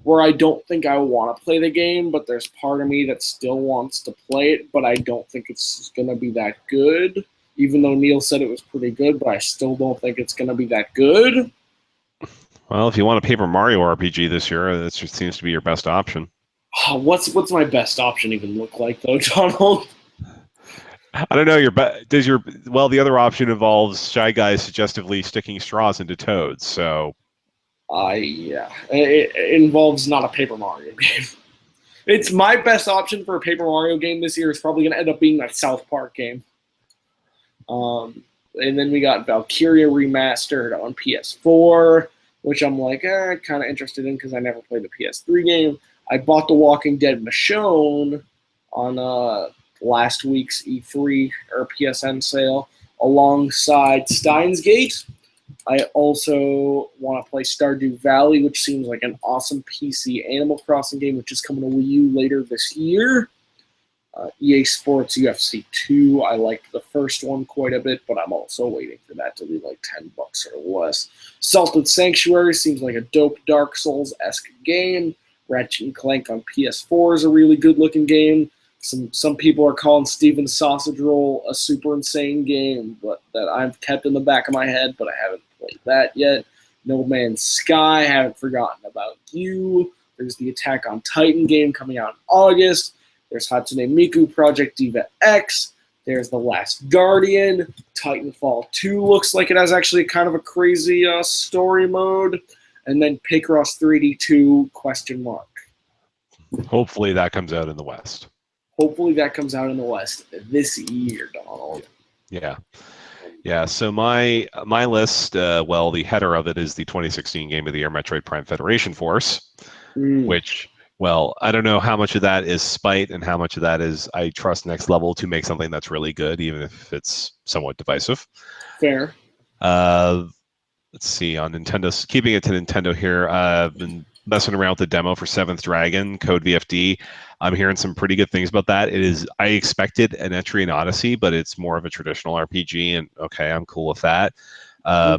Where I don't think I want to play the game, but there's part of me that still wants to play it, but I don't think it's going to be that good. Even though Neil said it was pretty good, but I still don't think it's going to be that good. Well, if you want a Paper Mario RPG this year, that just seems to be your best option. What's my best option even look like, though, Donald? I don't know. The other option involves Shy Guys suggestively sticking straws into toads. So, yeah, it involves not a Paper Mario game. It's my best option for a Paper Mario game this year is probably going to end up being that South Park game. And then we got Valkyria Remastered on PS4, which I'm like, kind of interested in because I never played the PS3 game. I bought The Walking Dead Michonne on last week's E3 or PSN sale alongside Steins Gate. I also want to play Stardew Valley, which seems like an awesome PC Animal Crossing game, which is coming to Wii U later this year. EA Sports UFC 2. I liked the first one quite a bit, but I'm also waiting for that to be like $10 or less. Salted Sanctuary seems like a dope Dark Souls-esque game. Ratchet & Clank on PS4 is a really good-looking game. Some people are calling Steven's Sausage Roll a super insane game, but that I've kept in the back of my head, but I haven't played that yet. No Man's Sky, haven't forgotten about you. There's the Attack on Titan game coming out in August. There's Hatsune Miku Project Diva X. There's The Last Guardian. Titanfall 2 looks like it has actually kind of a crazy story mode. And then Picross 3D 2 ? hopefully that comes out in the West. Hopefully that comes out in the West this year, Donald. Yeah. Yeah, so my list, the header of it is the 2016 Game of the Year Metroid Prime Federation Force, which, I don't know how much of that is spite and how much of that is I trust Next Level to make something that's really good, even if it's somewhat divisive. Fair. Let's see, on Nintendo, keeping it to Nintendo here, I've been messing around with the demo for Seventh Dragon, Code VFD. I'm hearing some pretty good things about that. I expected an entry in Odyssey, but it's more of a traditional RPG, and okay, I'm cool with that. I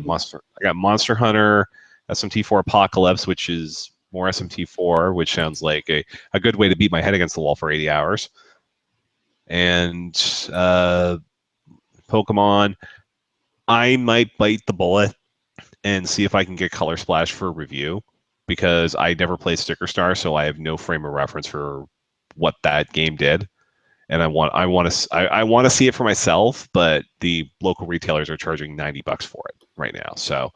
got Monster Hunter, SMT4 Apocalypse, which is more SMT4, which sounds like a good way to beat my head against the wall for 80 hours. And Pokemon, I might bite the bullet and see if I can get Color Splash for a review, because I never played Sticker Star, so I have no frame of reference for what that game did, and I want to see it for myself. But the local retailers are charging $90 for it right now, so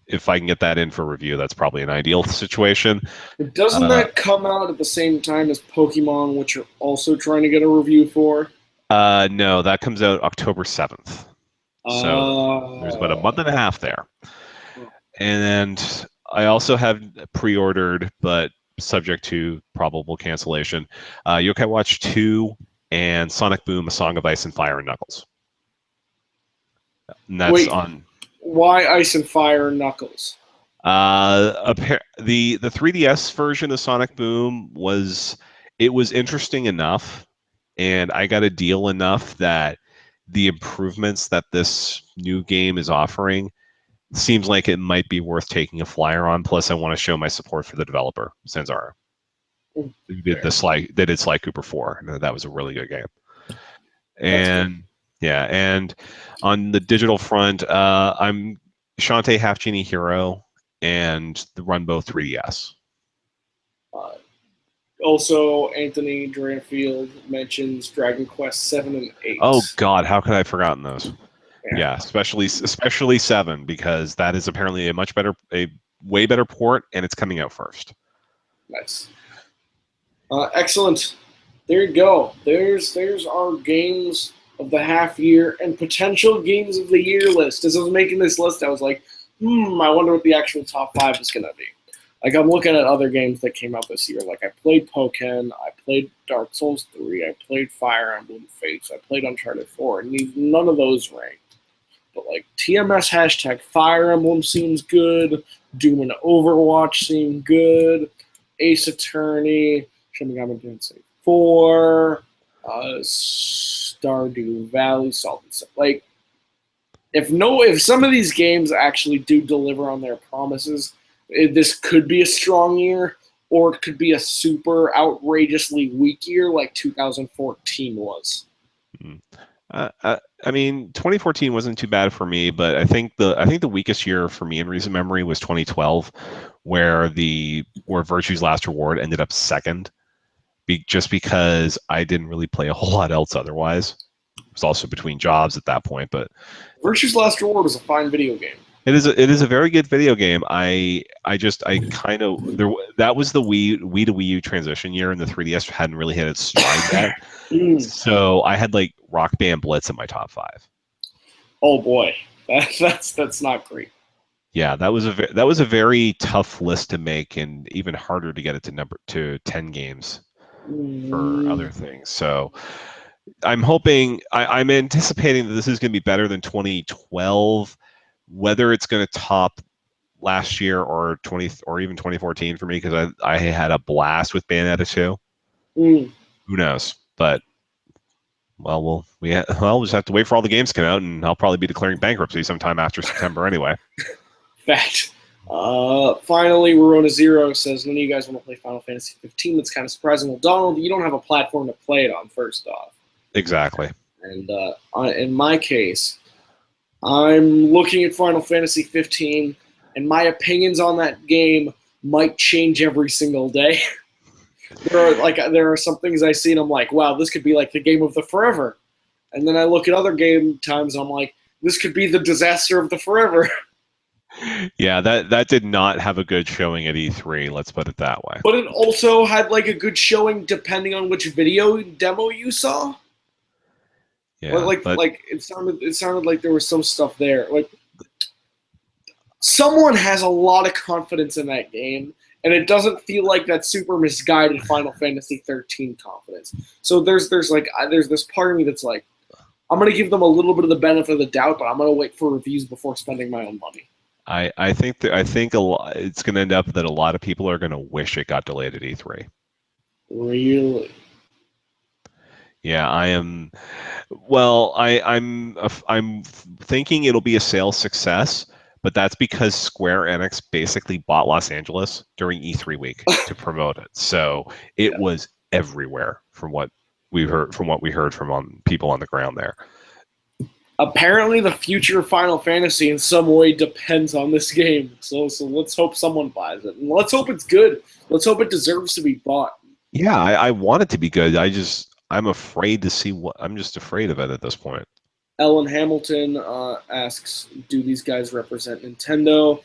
if I can get that in for review, that's probably an ideal situation. Doesn't that come out at the same time as Pokemon, which you're also trying to get a review for? No, that comes out October 7th. So there's about a month and a half there. And I also have pre-ordered, but subject to probable cancellation, Yokai Watch 2 and Sonic Boom: A Song of Ice and Fire and Knuckles. And that's on. Why Ice and Fire and Knuckles? The 3DS version of Sonic Boom was interesting enough, and I got a deal enough that the improvements that this new game is offering seems like it might be worth taking a flyer on. Plus, I want to show my support for the developer, Sanzara. They did Sly Cooper 4. That was a really good game. And yeah, and on the digital front, I'm Shantae Half Genie Hero and the Runbow 3DS. Also, Anthony Dranfield mentions Dragon Quest 7 and 8. Oh God, how could I have forgotten those? Yeah, especially 7, because that is apparently a way better port, and it's coming out first. Nice. Excellent. There you go. There's our games of the half year and potential games of the year list. As I was making this list, I was like, I wonder what the actual top 5 is going to be. Like, I'm looking at other games that came out this year. Like, I played Pokken, I played Dark Souls 3, I played Fire Emblem Fates, I played Uncharted 4, and none of those ranked. But like TMS hashtag Fire Emblem seems good. Doom and Overwatch seem good. Ace Attorney, Shin Megami Tensei 4, Stardew Valley, Salt and Sun. Like, if some of these games actually do deliver on their promises, this could be a strong year, or it could be a super outrageously weak year like 2014 was. I mean, 2014 wasn't too bad for me, but I think the weakest year for me in recent memory was 2012, where Virtue's Last Reward ended up second, just because I didn't really play a whole lot else otherwise. It was also between jobs at that point, but Virtue's Last Reward is a fine video game. It is a very good video game. I kind of that was the Wii to Wii U transition year, and the 3DS hadn't really hit its stride yet. So I had like Rock Band Blitz in my top 5. Oh boy, that's not great. Yeah, that was a very tough list to make, and even harder to get it to 10 games for other things. So I'm anticipating that this is going to be better than 2012. Whether it's going to top last year or even 2014 for me, because I had a blast with Bayonetta 2. Who knows? But we'll just have to wait for all the games to come out, and I'll probably be declaring bankruptcy sometime after September anyway. Fact. Finally, Rorona Zero says, none of you guys want to play Final Fantasy 15. That's kind of surprising. Well, Donald, you don't have a platform to play it on, first off. Exactly. And in my case, I'm looking at Final Fantasy 15, and my opinions on that game might change every single day. there are some things I see, and I'm like, wow, this could be like the game of the forever. And then I look at other game times, and I'm like, this could be the disaster of the forever. Yeah, that did not have a good showing at E3, let's put it that way. But it also had like a good showing depending on which video demo you saw. Yeah, like it sounded like there was some stuff there. Like someone has a lot of confidence in that game, and it doesn't feel like that super misguided Final Fantasy 13 confidence. So there's this part of me that's like, I'm gonna give them a little bit of the benefit of the doubt, but I'm gonna wait for reviews before spending my own money. I think a lot, it's going to end up that a lot of people are going to wish it got delayed at E3. Really? Yeah, I am. Well, I'm thinking it'll be a sales success, but that's because Square Enix basically bought Los Angeles during E3 week to promote it. So it was everywhere from what we heard from people on the ground there. Apparently, the future of Final Fantasy in some way depends on this game. So let's hope someone buys it, and let's hope it's good. Let's hope it deserves to be bought. Yeah, I want it to be good. I'm afraid to see I'm just afraid of it at this point. Ellen Hamilton asks, "Do these guys represent Nintendo?"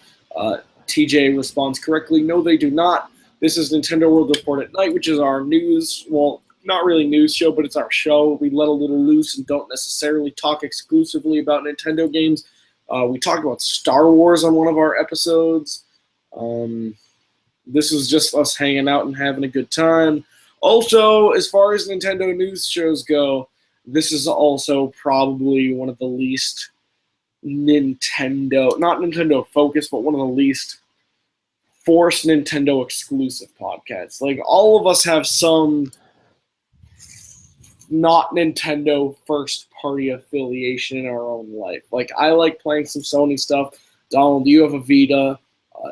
TJ responds correctly, "No, they do not. This is Nintendo World Report at Night, which is our news. Well, not really news show, but it's our show. We let a little loose and don't necessarily talk exclusively about Nintendo games. We talked about Star Wars on one of our episodes. This is just us hanging out and having a good time. Also, as far as Nintendo news shows go, this is also probably one of the least not Nintendo focused, but one of the least forced Nintendo exclusive podcasts. Like, all of us have some not Nintendo first party affiliation in our own life. Like, I like playing some Sony stuff. Donald, you have a Vita.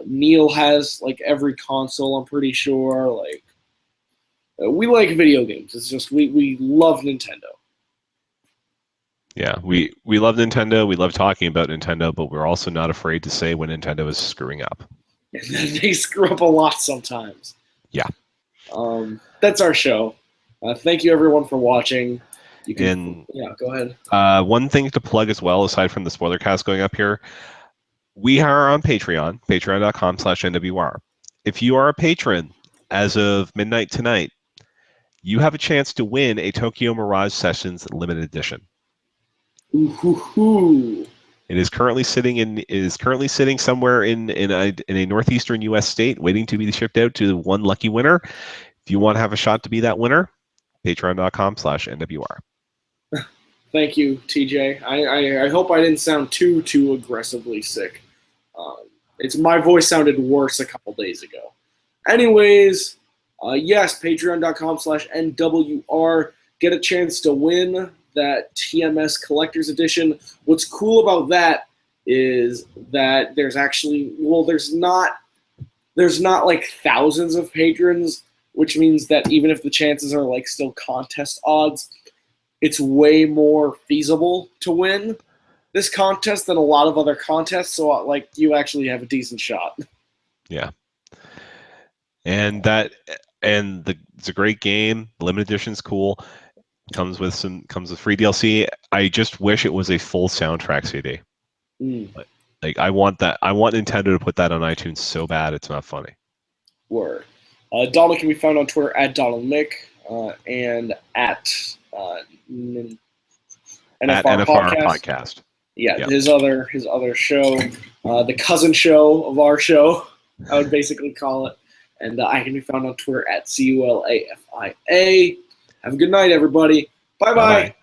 Neil has like every console, I'm pretty sure. Like, we like video games. It's just we love Nintendo. Yeah, we love Nintendo. We love talking about Nintendo, but we're also not afraid to say when Nintendo is screwing up. They screw up a lot sometimes. Yeah. That's our show. Thank you, everyone, for watching. Go ahead. One thing to plug as well, aside from the spoiler cast going up here, we are on Patreon, patreon.com/NWR. If you are a patron as of midnight tonight, you have a chance to win a Tokyo Mirage Sessions limited edition. Ooh. It is currently sitting somewhere in a northeastern U.S. state, waiting to be shipped out to one lucky winner. If you want to have a shot to be that winner, patreon.com/NWR. Thank you, TJ. I hope I didn't sound too aggressively sick. It's my voice sounded worse a couple days ago. Anyways, yes, patreon.com/NWR. Get a chance to win that TMS Collector's Edition. What's cool about that is that there's actually, well, there's not like thousands of patrons, which means that even if the chances are like still contest odds, it's way more feasible to win this contest than a lot of other contests. So like you actually have a decent shot. Yeah. And it's a great game. The limited edition's cool. Comes with free DLC. I just wish it was a full soundtrack CD. Like I want that. I want Nintendo to put that on iTunes so bad it's not funny. Word. Donald can be found on Twitter at DonaldMick and at NFR Podcast. Yeah, yep. his other show, the cousin show of our show, I would basically call it. And I can be found on Twitter at CULAFIA. Have a good night, everybody. Bye-bye.